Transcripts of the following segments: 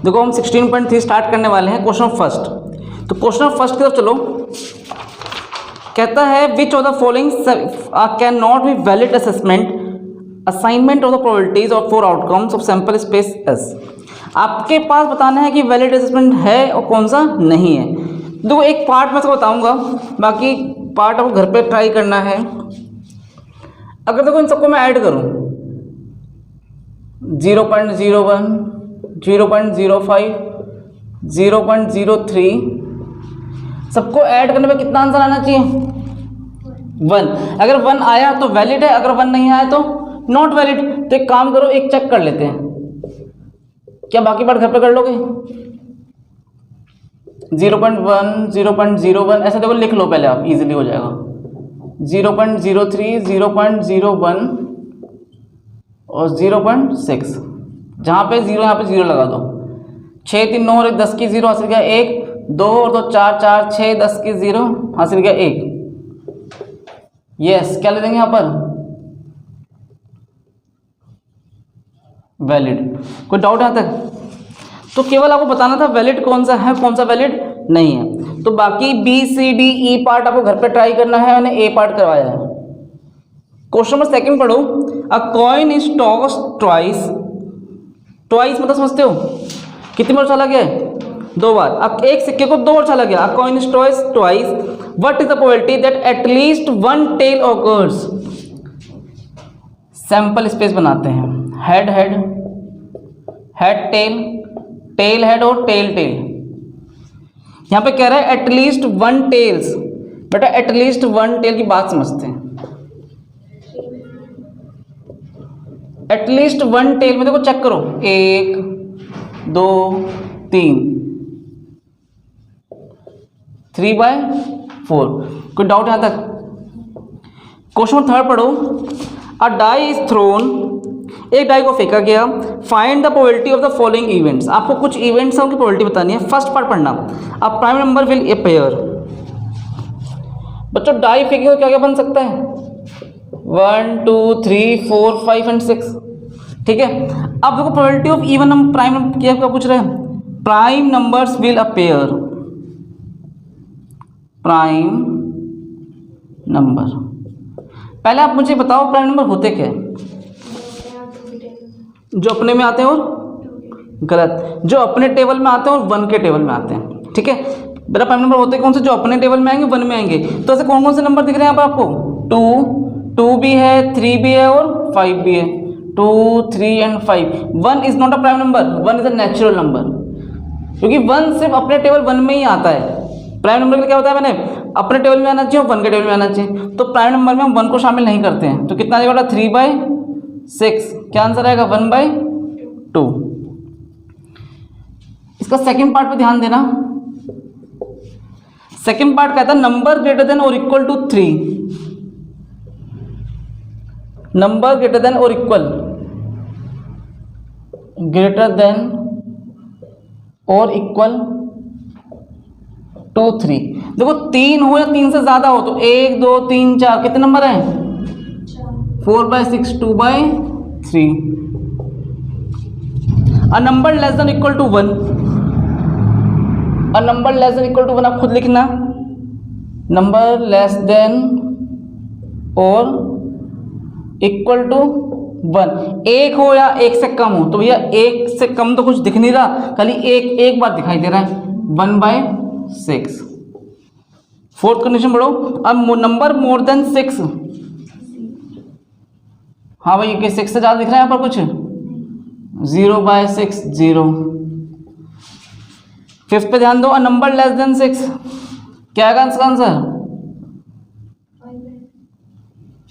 देखो हम 16.3 स्टार्ट करने वाले हैं क्वेश्चन फर्स्ट। तो क्वेश्चन फर्स्ट की तरफ चलो। कहता है which of the following can not be valid assessment assignment of the probabilities of 4 outcomes of sample space S. आपके पास बताना है कि वैलिड असेसमेंट है और कौन सा नहीं है। देखो एक पार्ट मैं तो बताऊंगा, बाकी पार्ट आपको घर पे ट्राई करना है। अगर देखो इन सबको मैं ऐड करूं 0.01, 0.05, 0.03, सबको ऐड करने पे कितना आंसर आना चाहिए? 1। अगर 1 आया तो वैलिड है, अगर 1 नहीं आया तो नॉट वैलिड। तो एक काम करो, एक चेक कर लेते हैं, क्या बाकी पार्ट घर पे कर लोगे? 0.1, 0.01 ऐसा देखो लिख लो पहले आप, इजीली हो जाएगा। 0.03, 0.01 और 0.6। जहाँ पे 0 यहाँ पे 0 लगा दो। 6 3 9 और 1 10 की 0 हासिल गया 1, 2 और 2 4 4 6 10 की 0 हासिल गया 1। यस, क्या ले देंगे यहाँ पर? वैलिड। कोई डाउट यहाँ तक? तो केवल आपको बताना था वैलिड कौन सा है, कौन सा वैलिड नहीं है। तो बाकी B C D E part आपको घर पे ट्राई करना है, मैंने ए पार्ट करवाया है। क्वेश्चन नंबर सेकंड पढ़ो। अ coin is tossed twice. Twice मतलब समझते हो कितनी बार उछाला गया है? 2 बार। अब एक सिक्के को 2 बार उछाला गया। A coin is tossed twice, what is the probability that at least 1 tail occurs. Sample space बनाते हैं। Head head, head tail, tail head और टेल टेल। यहां पे कह रहा है एटलीस्ट 1 टेल्स। बेटा एटलीस्ट 1 टेल की बात समझते हैं। एटलीस्ट 1 टेल में देखो चेक करो, 1 2 3, 3/4। कोई डाउट यहां तक? क्वेश्चन थर्ड पढ़ो। अ डाई इज थ्रोन, एक डाई को फेंका गया। Find the probability of the following events. आपको कुछ इवेंट्स हैं उनकी प्रोबेबिलिटी बतानी है। फर्स्ट पार्ट पढ़ना। अब प्राइम नंबर विल अपीयर। बच्चों डाई फेंके तो क्या क्या बन सकता है? 1 2 3 4 5 एंड 6। ठीक है। अब देखो probability of even number, prime number क्या पूछ रहे हैं? Prime numbers will appear. Prime number, पहले आप मुझे बताओ प्राइम नंबर होते क्या है? जो अपने में आते हैं और गलत, जो अपने टेबल में आते हैं और 1 के टेबल में आते हैं। ठीक है। मेरा प्राइम नंबर होते कौन से? जो अपने टेबल में आएंगे 1 में आएंगे। तो ऐसे कौन कौन से नंबर दिख रहे हैं यहाँ पर आपको? 2 भी है, 3 भी है और 5 भी है। 2 3 and 5। 1 is not a prime number, 1 is a natural number, क्योंकि 1 सिर्फ अपने टेबल 1 में ही आता है। प्राइम नंबर का क्या होता है? मैंने अपने टेबल में आना चाहिए और 1 के टेबल में आना चाहिए। तो प्राइम नंबर में हम 1 को शामिल नहीं करते हैं। तो कितना आएगा? 3/6। क्या आंसर आएगा? 1/2। इसका सेकंड पार्ट पे ध्यान देना। सेकंड पार्ट कहता है नंबर ग्रेटर देन और equal to 3। Number greater than और इक्वल, ग्रेटर देन और इक्वल टू 3। देखो 3 हो या 3 से ज्यादा हो तो 1 2 3 4 कितने नंबर हैं? 4/6, 2/3। A number less than equal to 1। A number less than equal to 1 आप खुद लिखना। नंबर लेस देन और इक्वल टू 1। 1 हो या 1 से कम हो तो भैया 1 से कम तो कुछ दिख नहीं रहा, खाली एक बार दिखाई दे रहा है। 1/6। फोर्थ कंडीशन बढ़ो। अब नंबर मोर देन 6। हाँ भाई, 6 से ज्यादा दिख रहा है यहाँ पर कुछ? 0/6, 0। फिफ्थ पे ध्यान दो। अ नंबर लेस देन 6, क्या आएगा इसका आंसर?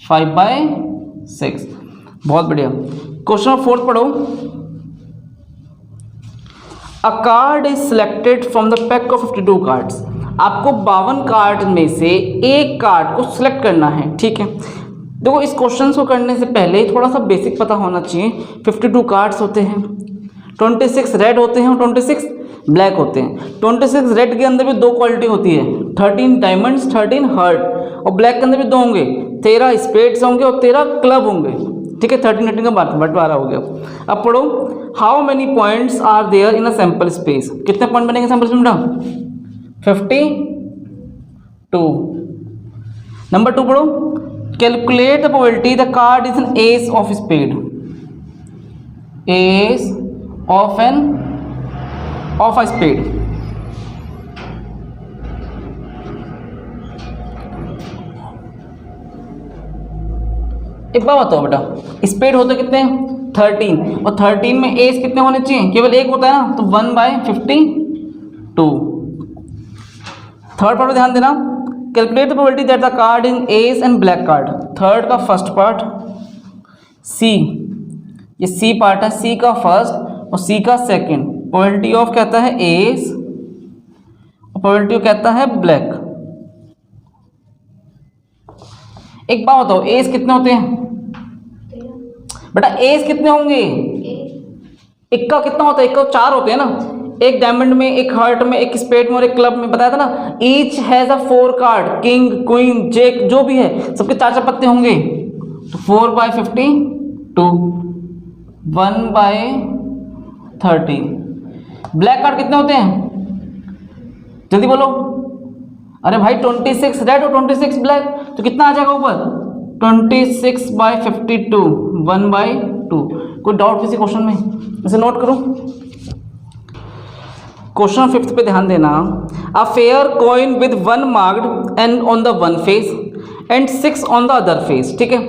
5/6। बहुत बढ़िया। क्वेश्चन फोर्थ पढ़ो। अ card is selected from the pack of 52 cards. आपको 52 कार्ड में से एक कार्ड को सिलेक्ट करना है। ठीक है। देखो इस क्वेश्चन को करने से पहले थोड़ा सा बेसिक पता होना चाहिए। 52 कार्ड्स होते हैं, 26 रेड होते हैं और 26 ब्लैक होते हैं। 26 रेड के अंदर भी 2 क्वालिटी होती है, 13 डायमंड्स, 13 हार्ट। और ब्लैक के अंदर भी 2 होंगे, 13 स्पेड्स होंगे और 13 क्लब होंगे। ठीक है, 13 18 का बंटवारा हो गया। अब पढ़ो, how many points are there in a sample space, कितने पॉइंट बनेंगे सैंपल स्पेस में? 52। नंबर 2 पढ़ो, calculate the probability the card is an ace of spade, ace of a spade. एक बात बताओ बेटा, स्पेड होते कितने हैं? 13, और 13 में एस कितने होने चाहिए? केवल एक होता है ना, तो 1/52। थर्ड पार्ट पर ध्यान देना, calculate the probability that the card in S and black card. Third का फर्स्ट पार्ट सी, ये सी पार्ट है, सी का फर्स्ट और सी का सेकंड। प्रोबेबिलिटी ऑफ कहता है एस और प्रोबेबिलिटी ऑफ कहता है ब्लैक। एक बात बताओ, एस कितने होते हैं बेटा? एस कितने होंगे? इक्का कितना होता है? इक्का 4 होते हैं ना, एक डायमंड में, एक हार्ट में, एक स्पेड में और एक क्लब में, बताया था ना। Each has a 4 card, king queen jack जो भी है, सबके 4 पत्ते होंगे। तो 4/52, 1/13। ब्लैक कार्ड कितने होते हैं? जल्दी बोलो। अरे भाई 26 रेड और 26 ब्लैक, तो कितना आ जाएगा ऊपर? 26/52, 1/2। कोई डाउट किसी क्वेश्चन में? इसे नोट करो। क्वेश्चन 5 पे ध्यान देना। A fair coin with 1 marked and on the one face and 6 on the other face, ठीक है,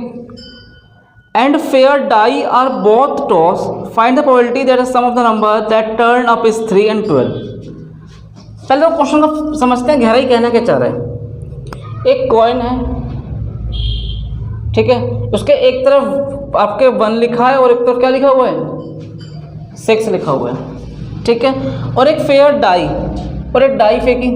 and fair die are both toss, find the probability that the sum of the number that turn up is 3 and 12। पहले तो question को समझते हैं, गहराई कहना क्या चाह रहा है। एक कॉइन है, ठीक है, उसके एक तरफ आपके 1 लिखा है और एक तरफ क्या लिखा हुआ है? 6 लिखा हुआ है, ठीक है, और एक फेयर डाई, और एक डाई फेंकी।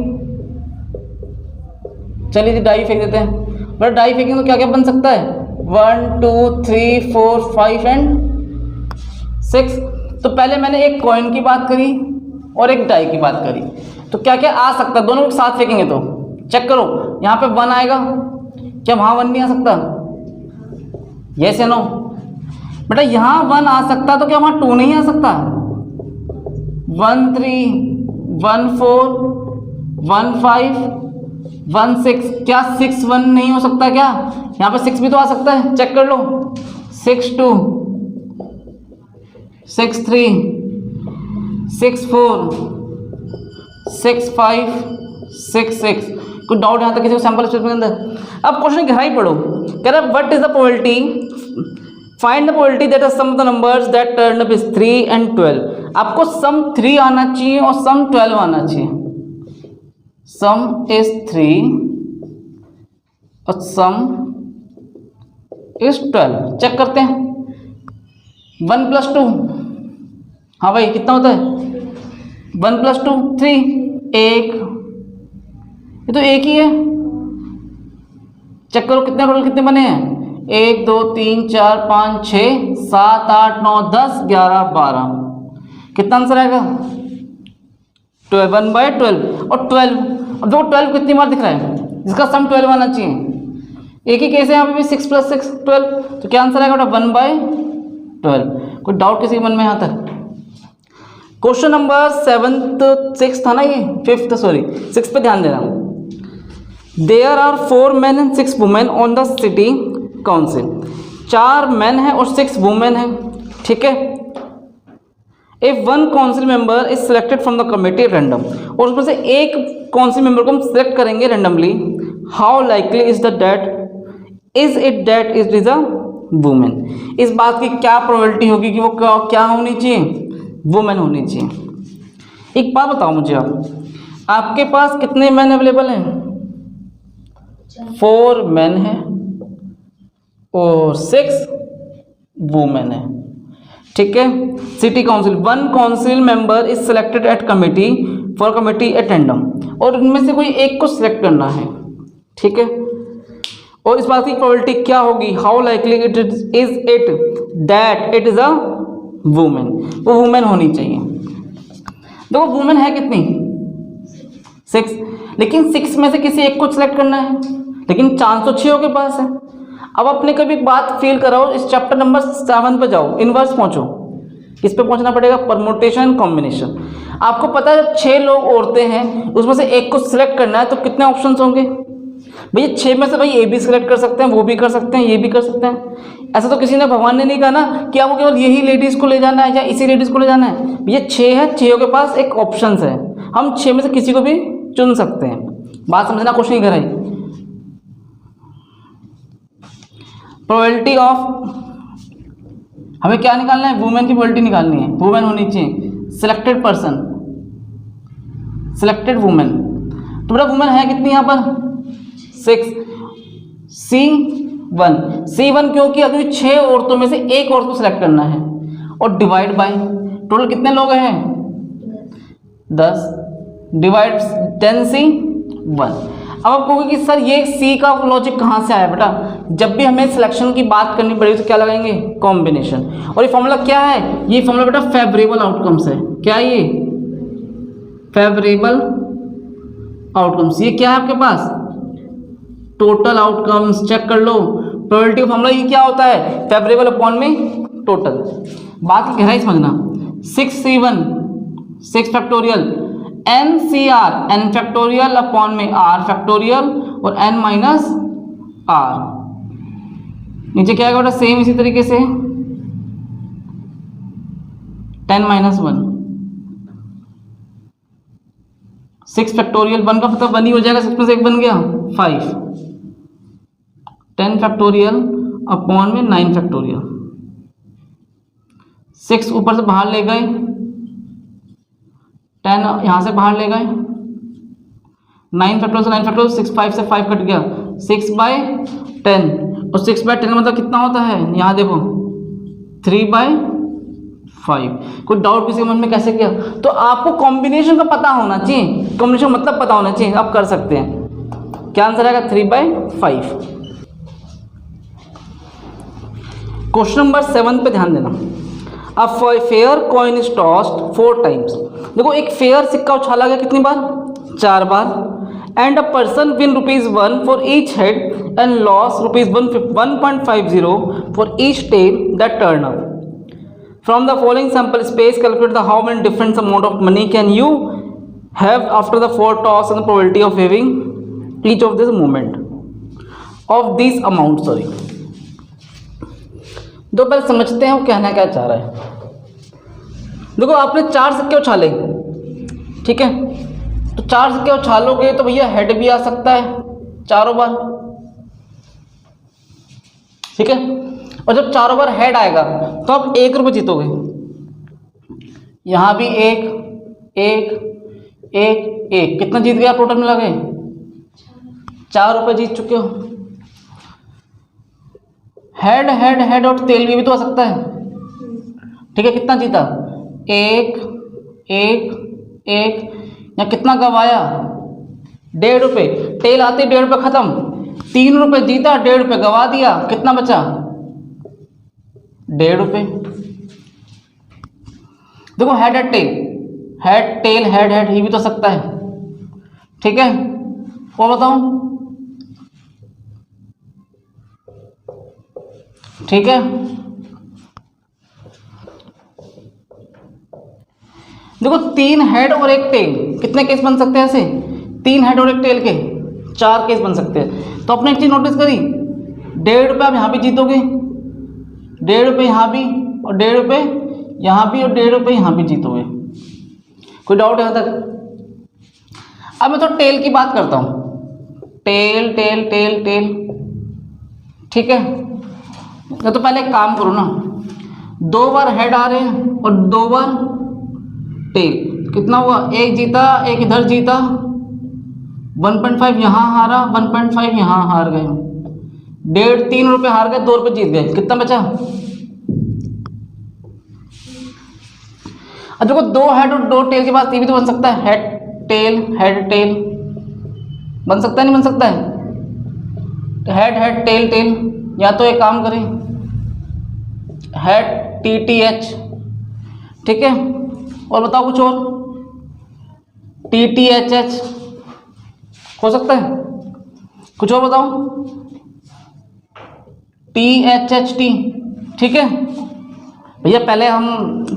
चलिए जी डाई फेंक देते हैं। बट डाई फेंकेंगे तो क्या क्या बन सकता है? 1 2 3 4 5 एंड 6। तो पहले मैंने एक कॉइन की बात करी और एक डाई की बात करी, तो क्या क्या आ सकता है? दोनों को साथ फेंकेंगे तो चेक करो, यहाँ पे 1 आएगा, क्या वहाँ 1 नहीं आ सकता? यस या नो? बेटा यहाँ 1 आ सकता, तो क्या वहाँ 2 नहीं आ सकता? 1 3 1 4 1 5 1 6, क्या 6 1 नहीं हो सकता? क्या यहाँ पे 6 भी तो आ सकता है, चेक कर लो। 6 2 6 3 6 4 6 5 6 6। कोई डाउट यहाँ तक किसी को सैंपल स्टेटमेंट के अंदर? अब क्वेश्चन गहराई पढ़ो, कह रहा है what is the probability, find the probability that sum of the numbers that turn up is 3 and 12। आपको सम 3 आना चाहिए और सम 12 आना चाहिए। सम इज 3 और सम इज 12। चेक करते हैं। 1 + 2, हाँ भाई कितना होता है? 1 + 2 3, 1, ये तो एक ही है। चेक करो कितने टोटल कितने बने हैं? 1 2 3 4 5 6 7 8 9 10 11 12। कितना आंसर आएगा? 12, 1/12 और 12। अब देखो 12 कितनी बार दिख रहा है, जिसका सम 12 आना चाहिए। एक ही केस है यहाँ पे भी, 6 + 6 12, तो क्या आंसर आएगा? 1/12। कोई डाउट किसी मन में यहाँ तक? क्वेश्चन नंबर 6 था ना, ये 6 पे ध्यान देना। There are 4 men and 6 women on the city council. 4 men हैं और 6 women हैं, ठीक है। If 1 council member is selected from the committee random, और उसमें से एक काउंसिल मेंबर को हम सिलेक्ट करेंगे randomly, how likely is the date is is a women. इस बात की क्या प्रोबेबिलिटी होगी कि वो क्या होनी चाहिए? वुमेन होनी चाहिए। एक बात बताओ मुझे, आपके पास कितने मैन अवेलेबल हैं? 4 मैन हैं और 6 वुमेन हैं, ठीक है। City council, 1 council member is selected at committee for committee अटेंडम, और इनमें से कोई एक को सिलेक्ट करना है, ठीक है। और इस बात की प्रोबेबिलिटी क्या होगी? How likely it is that it is a women. वो वुमेन होनी चाहिए। देखो वुमेन है कितनी? 6, लेकिन 6 में से किसी एक को सिलेक्ट करना है, लेकिन चांस तो 6 के पास है। अब अपने कभी एक बात फील कराओ, इस चैप्टर नंबर 7 पे जाओ, इनवर्स पहुंचो, किस पे पहुंचना पड़ेगा, परमुटेशन कॉम्बिनेशन। आपको पता है 6 लोग औरतें हैं, उसमें से एक को सिलेक्ट करना है तो कितने ऑप्शंस होंगे भैया? 6 में से भाई ये भी सिलेक्ट कर सकते हैं, वो भी कर सकते हैं, ये भी कर सकते हैं। ऐसा तो किसी ने, भगवान ने नहीं कहा ना कि आपको केवल यही लेडीज को ले जाना है या इसी लेडीज को ले जाना है। भैया 6 है, 6 के पास एक ऑप्शन है, हम 6 में से किसी को भी चुन सकते हैं। बात समझना, कुछ नहीं कराई। प्रोबेबिलिटी ऑफ, हमें क्या निकालना है, वुमेन की प्रोबेबिलिटी निकालनी है, वुमेन होनी चाहिए, सिलेक्टेड पर्सन, सिलेक्टेड वुमेन। तो बेटा वुमेन है कितनी यहाँ पर, 6, C1 क्योंकि अभी 6 औरतों में से एक औरत को सिलेक्ट करना है, और डिवाइड बाय टोटल कितने लोग हैं, 10, डिवाइड 10C1। अब आप कहोगे कि सर ये C का लॉजिक कहाँ से आया बेटा? जब भी हमें सिलेक्शन की बात करनी पड़ेगी तो क्या लगाएंगे, कॉम्बिनेशन। और ये फॉर्मूला क्या है, ये फॉर्मूला बेटा फेवरेबल आउटकम्स है। क्या ये, फेवरेबल आउटकम्स। ये क्या है आपके पास, टोटल आउटकम्स। चेक कर लो, प्रोबेबिलिटी का फॉर्मूला ये क्या होता है, फेवरेबल अपॉन में टोटल। बात की गहराई समझना, 6C1 6 factorial, NCR n factorial upon में R फैक्टोरियल और n माइनस R। नीचे क्या आएगा बेटा, सेम इसी तरीके से 10 माइनस 1, 6 फैक्टोरियल, 1 का मतलब 1 ही हो जाएगा, 6 में से 1 बन गया 5, 10 फैक्टोरियल अपॉन में 9 फैक्टोरियल। 6 ऊपर से बाहर ले गए, 10 यहाँ से बाहर ले गए, 9 फैक्टोरियल से 9 फैक्टोरियल, 6 5 से 5 कट गया, 6/10, और 6/10 का मतलब कितना होता है, यहाँ देखो 3/5। कोई डाउट किसी के मन में कैसे किया? तो आपको कॉम्बिनेशन का पता होना चाहिए, कॉम्बिनेशन मतलब पता होना चाहिए, आप कर सकते हैं। क्या आंसर आएगा, 3/5। क्वेश्चन नंबर 7 पे ध्यान देना। A fair coin is tossed 4 times. देखो एक फेयर सिक्का उछाला गया कितनी बार, 4 बार। And a person win ₹1 for each head and loss ₹1.50 for each tail that turn up. From the following sample space calculate the how many different amount of money can you have after the 4 toss and the probability of having each of this movement of this amount. Sorry, दो पहले समझते हैं वो कहना क्या चाह रहा है। देखो आपने 4 सिक्के उछाले, ठीक है, तो 4 सिक्के उछालोगे तो भैया हेड भी आ सकता है 4 बार, ठीक है। और जब 4 बार हेड आएगा तो आप ₹1 जीतोगे। यहां भी 1 1 1 1, कितना जीत गया टोटल मिला के, ₹4 जीत चुके हो। हेड हेड हेड और टेल भी तो आ सकता है, ठीक है। कितना जीता, 1 1 1, या कितना गवाया, ₹1.5। टेल आते ₹1.5 खत्म, ₹3 जीता, ₹1.5 गवा दिया, कितना बचा, ₹1.5। देखो head head tail, head tail head head, ये भी तो सकता है, ठीक है। और बताऊं, ठीक है। देखो 3 हेड और 1 टेल, कितने केस बन सकते हैं ऐसे, 3 हेड और 1 टेल के 4 केस बन सकते हैं। तो आपने एक चीज नोटिस करी, ₹1.5 आप यहाँ भी जीतोगे, ₹1.5 यहाँ भी, और ₹1.5 यहाँ भी, और ₹1.5 यहाँ भी जीतोगे। कोई डाउट यहाँ तक? अब मैं तो टेल की बात करता हूँ, टेल टेल टेल टेल, ठीक है। तो पहले एक काम करो ना, 2 बार हेड आ रहे हैं और 2 बार टेल, कितना हुआ, 1 जीता, 1 इधर जीता, 1.5 यहाँ हारा, 1.5 यहाँ हार गए, ₹3 हार गए, ₹2 जीत गए, कितना बचा। अब देखो 2 हेड और 2 टेल के पास ये भी तो बन सकता है, हेड टेल बन सकता है, नहीं बन सकता है, हेड हेड टेल टेल। या तो एक काम करें, हेड TTH, ठीक है। और बताओ कुछ और, TTHH हो सकता है, कुछ और बताओ, THHT, ठीक है भैया। पहले हम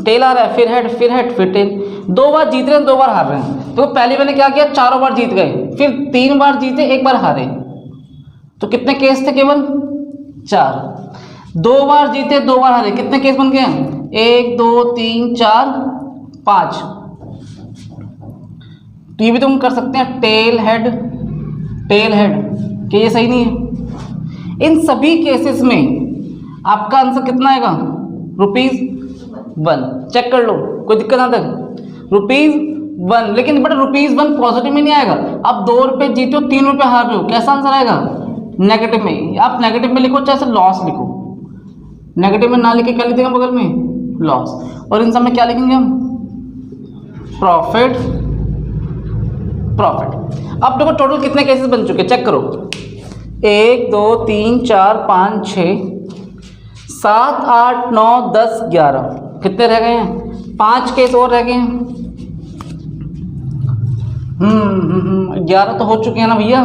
टेल आ रहा है, फिर हेड फिर टेल, 2 बार जीत रहे हैं 2 बार हार रहे हैं। तो पहले मैंने क्या किया, 4 बार जीत गए, फिर 3 बार जीते 1 बार हारे, तो कितने केस थे, केवल 4। 2 बार जीते 2 बार हारे, कितने केस बन गए, 1 2 3 4 5। तो ये भी तुम कर सकते हैं, टेल हेड कि ये सही नहीं है। इन सभी केसेस में आपका आंसर कितना आएगा, ₹1। चेक कर लो, कोई दिक्कत ना तक, ₹1। लेकिन बट ₹1 पॉजिटिव में नहीं आएगा। आप 2 रुपये जीते हो, 3 रुपये हार रहे हो, कैसा आंसर आएगा, नेगेटिव में। आप नेगेटिव में लिखो चाहे लॉस लिखो, नेगेटिव में ना लिखे क्या लिखेंगे बगल में, लॉस। और इन सब में क्या लिखेंगे हम, प्रॉफिट। अब देखो टोटल कितने केसेस बन चुके, चेक करो, 1 2 3 4 5 6 7 8 9 10 11, कितने रह गए हैं, 5 केस और रह गए हैं। 11 तो हो चुके हैं ना भैया।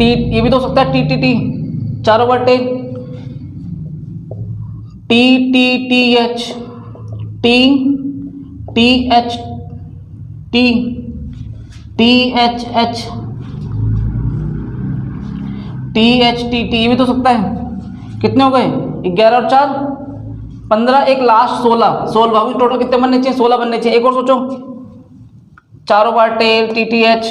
ये भी तो हो सकता है TTT, चारों बार tell, TTTH, THT, THH, THTT, ये भी तो सकता है। कितने हो गए, 11 और 4 15, एक लास्ट 16 भाई, टोटल कितने बनने चाहिए, 16 बनने चाहिए। एक और सोचो, चारों बार टेल, TTH,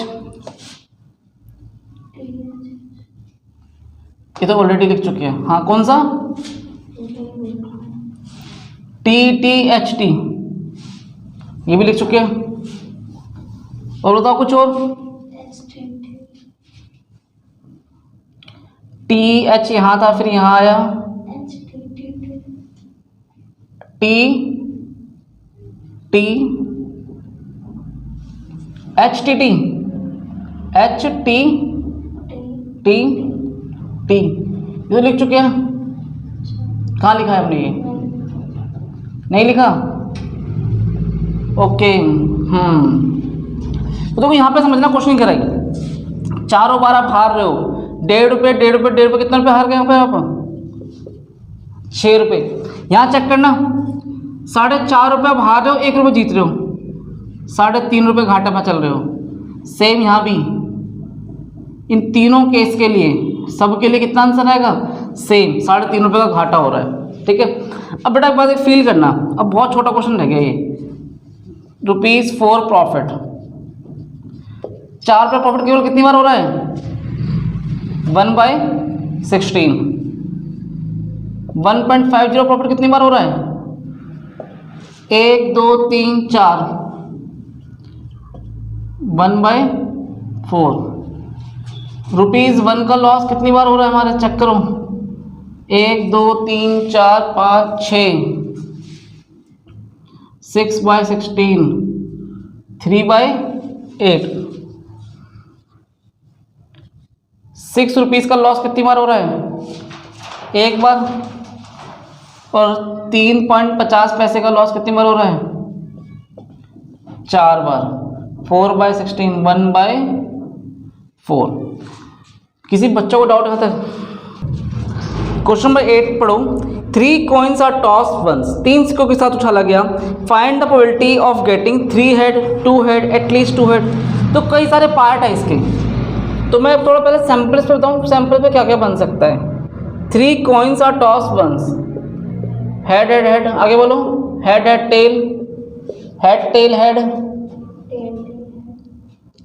ये तो ऑलरेडी लिख चुके हैं। हाँ कौन सा, TTHT, ये भी लिख चुके हैं। और बताओ कुछ और, TH यहाँ था, फिर यहाँ आया, HTT, ये तो लिख चुके हैं। कहाँ लिखा है हमने, ये नहीं लिखा, ओके। तो देखो यहाँ पे समझना, क्वेश्चन कराई, चारों बार आप हार रहे हो, 1.5 रुपये कितने रुपये हार गए यहाँ पे आप, 6 रुपये। यहाँ चेक करना, 4.5 रुपये आप हार रहे हो, 1 रुपये जीत रहे हो, 3.5 रुपये घाटे में चल रहे हो। सेम यहाँ भी, इन तीनों केस के लिए, सबके लिए कितना आंसर आएगा, सेम, 3.5 रुपये का घाटा हो रहा है, ठीक है। अब बेटा एक बात फील करना, अब बहुत छोटा क्वेश्चन रह गया ये, ₹4 प्रॉफिट, 4 रुपये प्रॉफिट केवल कितनी बार हो रहा है, 1/16। 1.50 प्रॉफिट कितनी बार हो रहा है, 1 2 3 4, 1/4। ₹1 का लॉस कितनी बार हो रहा है हमारे, चेक करो, 1 2 3 4 5 6, 6/16, 3/8। ₹6 का लॉस कितनी बार हो रहा है, 1 बार। और 3.50 पैसे का लॉस कितनी बार हो रहा है, 4 बार। 4/16, 1/4। किसी बच्चों को डाउट आता है, क्वेश्चन नंबर 8 पढ़ो। 3 coins are tossed once, 3 सिक्कों के साथ उछाला गया। Find the probability of getting 3 head, 2 head, at least 2 head। तो कई सारे पार्ट है इसके, तो मैं थोड़ा पहले सैंपल्स पे बताऊँ, सैंपल पे क्या क्या बन सकता है। 3 coins are tossed once, head head head, आगे बोलो, head head tail, head tail head,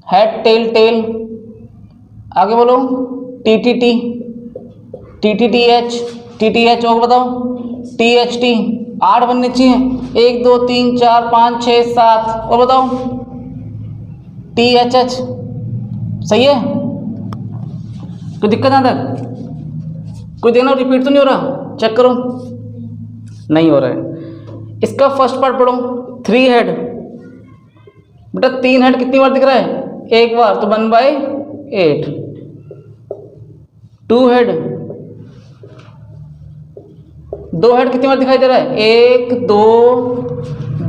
head tail tail, आगे बोलो, TTT, TTTH, TTH, और बताओ, THT। 8 बनने चाहिए, 1 2 3 4 5 6 7, और बताओ, THH, सही है, कोई दिक्कत ना था, कोई देखना रिपीट तो नहीं हो रहा, चेक करो, नहीं हो रहा है। इसका फर्स्ट पार्ट पढ़ो, 3 हेड, बेटा 3 हेड कितनी बार दिख रहा है, 1 बार, तो 1/8। 2 हेड, 2 हेड कितनी बार दिखाई दे रहा है, 1 2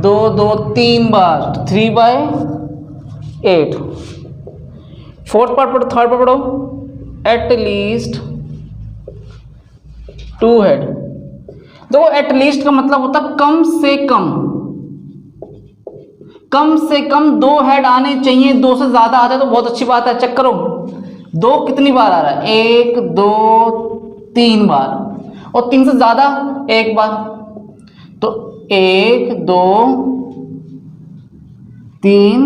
2 2 3 बार, तो 3/8। फोर्थ पार्ट पढ़ो, थर्ड पार्ट पढ़ो, एटलीस्ट 2 हेड। देखो एटलीस्ट का मतलब होता है कम से कम, कम से कम 2 हेड आने चाहिए। 2 से ज्यादा आ जाए तो बहुत अच्छी बात है। चेक करो 2 कितनी बार आ रहा है, 1 2 3 बार, और 3 से ज्यादा 1 बार। तो 1 2 3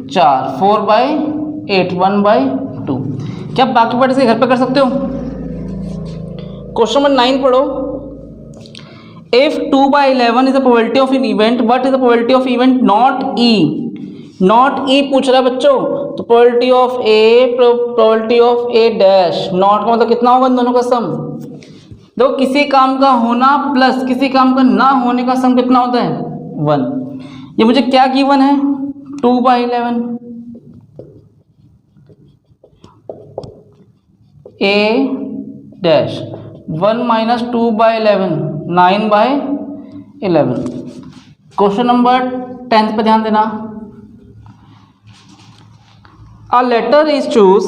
4 4/8 1/2। क्या बाकी पार्ट से घर पे कर सकते हो? क्वेश्चन नंबर 9 पढ़ो। If 2/11 is the probability of an event, what is the probability of event not E? Not E पूछ रहा है बच्चों, तो probability of A, probability of A dash, not का मतलब कितना होगा इन दोनों का सम? देखो किसी काम का होना प्लस किसी काम का ना होने का सम कितना होता है? 1। ये मुझे क्या गिवन है? 2/11 A dash 1 minus 2/11 9/11। Question number 10 पे ध्यान देना। A letter is choose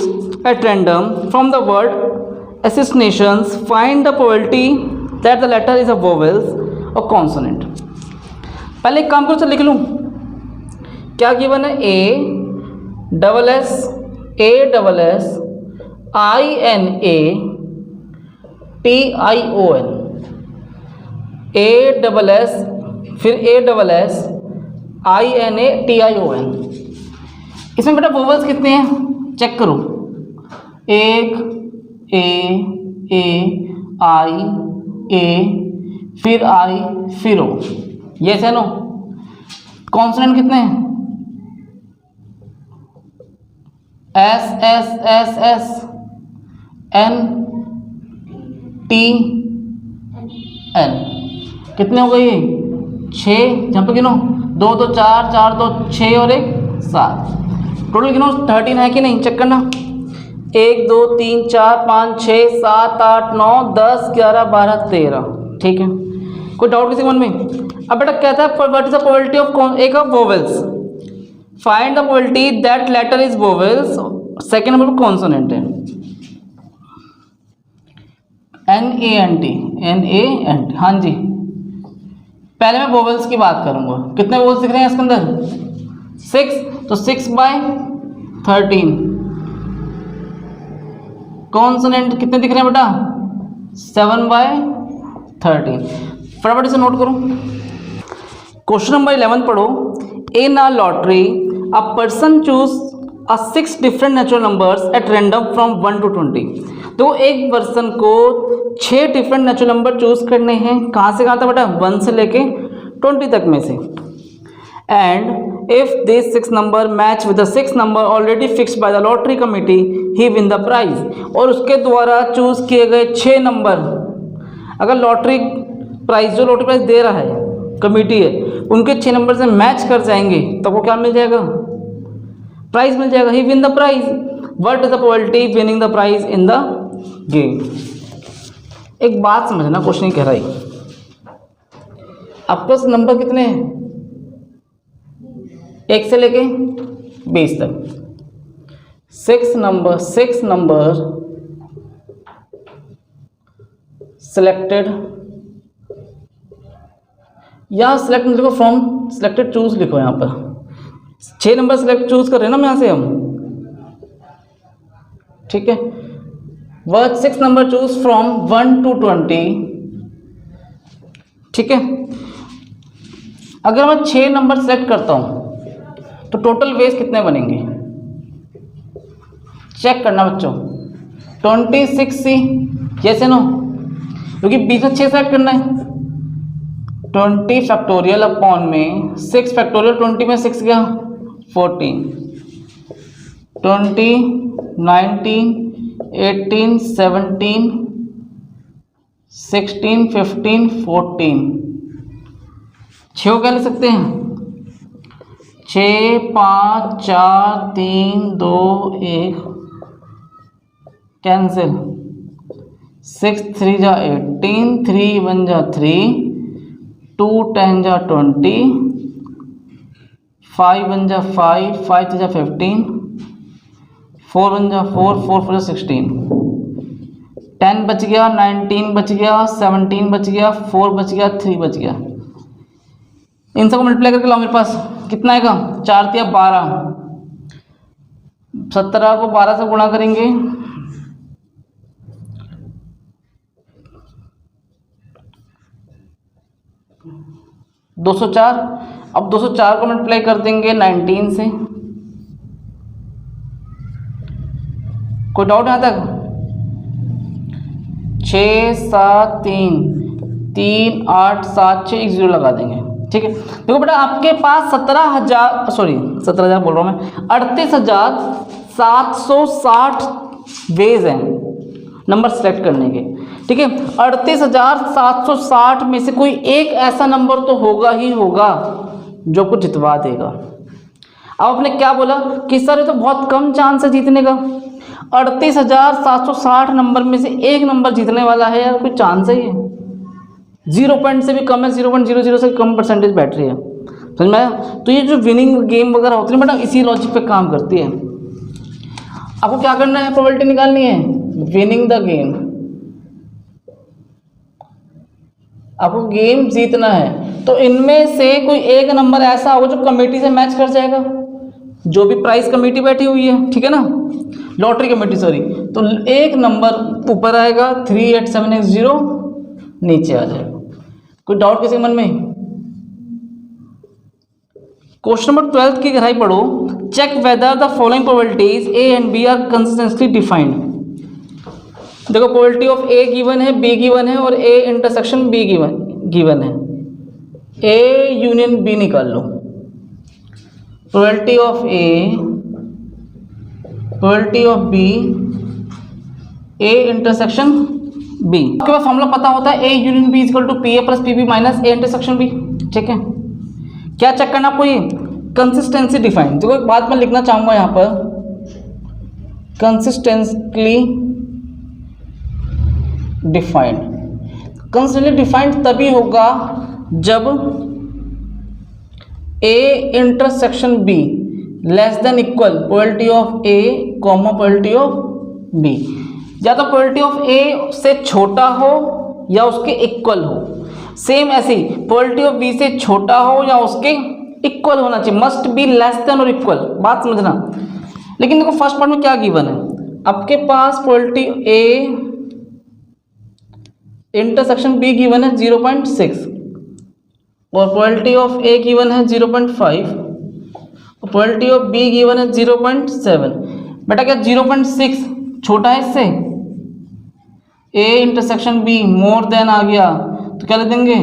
at random from the word assassinations. Find the probability that the letter is a vowel or consonant। पहले एक काम करो, लिख लूँ क्या गिवन है? A double S INA TION, ASS फिर ASS INA TION। इसमें बेटा वोवल्स कितने हैं चेक करो, 1 A I A फिर I फिर O, ये है नो। कॉन्सोनेंट कितने हैं? S N T N। कितने हो गए ये? 6। जहाँ पे गिनो 2 2 4 4 2 6 और 1 7। टोटल गिनो 13 है कि नहीं चेक करना। 1 2 3 4 5 6 7 8 9 10 11 12 13। ठीक है, कोई डाउट किसी मन में? अब बेटा कहता है what is the probability of एक of vowels, find the probability that letter is vowels. Second number पर कॉन्सोनेंट है NANT। हाँ जी, पहले मैं वोवेल्स की बात करूंगा। कितने वोवेल्स दिख रहे हैं इसके अंदर? 6, तो 6/13। कॉन्सोनेंट कितने दिख रहे हैं बेटा? 7/13। फटाफट इसे नोट करो। क्वेश्चन नंबर 11 पढ़ो। In a lottery a person choose 6 different natural numbers at random from 1 to 20। तो एक पर्सन को 6 डिफरेंट नेचुरल नंबर चूज करने हैं। कहाँ से कहाँ तक बेटा? 1 से लेके 20 तक में से। And if this 6 number match with the 6 number already fixed by the lottery committee he win the prize. और उसके द्वारा चूज किए गए 6 नंबर, अगर लॉटरी प्राइज जो लॉटरी प्राइज दे रहा है कमिटी है, उनके 6 नंबर से मैच कर जाएंगे तो वो क्या मिल जाएगा? प्राइज मिल जाएगा। He win the prize. What is the probability winning the prize in the game? एक बात समझना, क्वेश्चन कह रहा है आपके पास नंबर कितने हैं? 1 से लेके 20 तक। 6 नंबर सिलेक्टेड, या सिलेक्ट लिखो फ्रॉम सिलेक्टेड चूज लिखो। यहाँ पर 6 नंबर सिलेक्ट चूज कर रहे हैं ना यहाँ से हम, ठीक है। वह 6 नंबर चूज फ्रॉम 1 to 20, ठीक है। अगर मैं 6 नंबर सेलेक्ट करता हूं तो टोटल वेज कितने बनेंगे चेक करना बच्चों। 26C, यस नो, क्योंकि बीच में 6 सेलेक्ट करना है। 20 फैक्टोरियल अपॉन में 6 फैक्टोरियल, 20 में 6 गया 14, 20 19 18 17 16 15 14। 6 क्या ले सकते हैं? 6 5 4 3 2 1 कैंसिल। 6 3 जा 18, 3 1 जा 3, 2 10 जा 20, 5 1 जा 5, 5 3 जा 15, 4 1 जा 4, 4 4 जा 16। 10 बच गया, 19 बच गया, 17 बच गया, 4 बच गया, 3 बच गया। इन सबको मल्टीप्लाई करके लाओ मेरे पास, कितना आएगा? 4 तिया 12, 17 को 12 से गुणा करेंगे, 204। अब 204 को मल्टीप्लाई कर देंगे 19 से। कोई डाउट यहाँ तक? 6 7 3 3 8 7 6 1 0 लगा देंगे, ठीक है। देखो बेटा आपके पास 17,000 बोल रहा हूँ मैं, 38,760 वेज हैं नंबर सेलेक्ट करने के, ठीक है। 38,760 में से कोई एक ऐसा नंबर तो होगा ही होगा जो को जितवा देगा। अब आपने क्या बोला कि सर ये तो बहुत कम चांस है जीतने का। 38,760 नंबर में से एक नंबर जीतने वाला है यार, कोई चांस है ये? 0 पॉइंट से भी कम है, 0.00 से कम परसेंटेज बैटरी है, समझ में आया? तो ये जो विनिंग गेम वगैरह होती है बेटा इसी लॉजिक पे काम करती है। आपको क्या करना है? प्रोबेबिलिटी निकालनी है, विनिंग द गेम। आपको गेम जीतना है, तो इनमें से कोई एक नंबर ऐसा होगा जो कमेटी से मैच कर जाएगा, जो भी प्राइस कमेटी बैठी हुई है, ठीक है ना, लॉटरी कमेटी सॉरी। तो एक नंबर ऊपर आएगा, 38760 नीचे आ जाएगा। कोई डाउट किसी के मन में? क्वेश्चन नंबर 12 की गहराई पढ़ो। Check whether the following probabilities A and B are consistently defined. देखो प्रोबेबिलिटी ऑफ ए गिवन है, बी गिवन है और ए इंटरसेक्शन बी गिवन है। ए यूनियन बी निकाल लो। Probability of A, probability of B, A intersection B. आपके पास formula पता होता है A union B equal to P A plus P B minus A intersection B, ठीक है। क्या चेक करना आपको? ये कंसिस्टेंसी डिफाइंड। देखो एक बात मैं लिखना चाहूंगा यहाँ पर, कंसिस्टेंटली डिफाइंड। कंसिस्टेंटली डिफाइंड तभी होगा जब A intersection B less than equal probability of A comma probability of B. या तो प्रोबेबिलिटी ऑफ ए से छोटा हो या उसके इक्वल हो। सेम ऐसे ही प्रोबेबिलिटी ऑफ बी से छोटा हो या उसके इक्वल होना चाहिए, मस्ट बी लेस देन और इक्वल। बात समझना। लेकिन देखो फर्स्ट पार्ट में क्या गिवन है, आपके पास probability A intersection B given है 0.6 और प्रोबेबिलिटी ऑफ ए गिवन है 0.5 और प्रोबेबिलिटी ऑफ बी गिवन है 0.7। बेटा क्या 0.6 छोटा है इससे? A intersection B more than आ गया तो क्या लिख देंगे?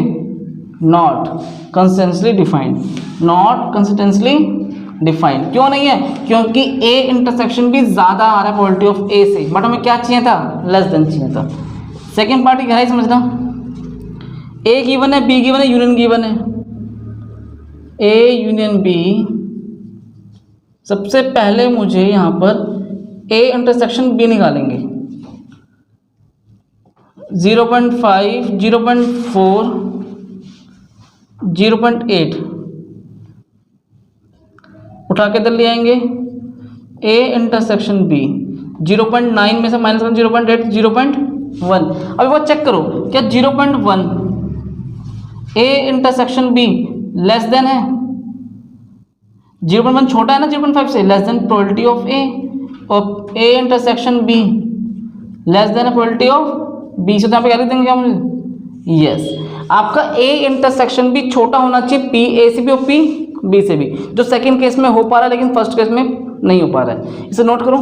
Not consistently defined. Not consistently defined क्यों नहीं है? क्योंकि ए इंटरसेक्शन बी ज्यादा आ रहा है प्रोबेबिलिटी ऑफ ए से, बट हमें क्या चाहिए था? लेस देन चाहिए था। सेकेंड पार्ट की गहराई समझना। ए गिवन है, बी गिवन है, यूनियन गिवन है। ए यूनियन बी, सबसे पहले मुझे यहां पर ए इंटरसेक्शन बी निकालेंगे। 0.5, 0.4, 0.8 उठा के इधर ले आएंगे। ए इंटरसेक्शन बी 0.9 में से माइनस 0.8, 0.1। अभी वो चेक करो क्या 0.1 A intersection B less than है? 0.1 छोटा है ना 0.5 से, less than probability of A, और A intersection B less than probability of B. से तो यहाँ पे क्या लिख देंगे क्या मुझे? यस, आपका ए इंटरसेक्शन भी छोटा होना चाहिए पी ए से भी और पी बी से भी, जो सेकंड केस में हो पा रहा है लेकिन फर्स्ट केस में नहीं हो पा रहा है। इसे नोट करो।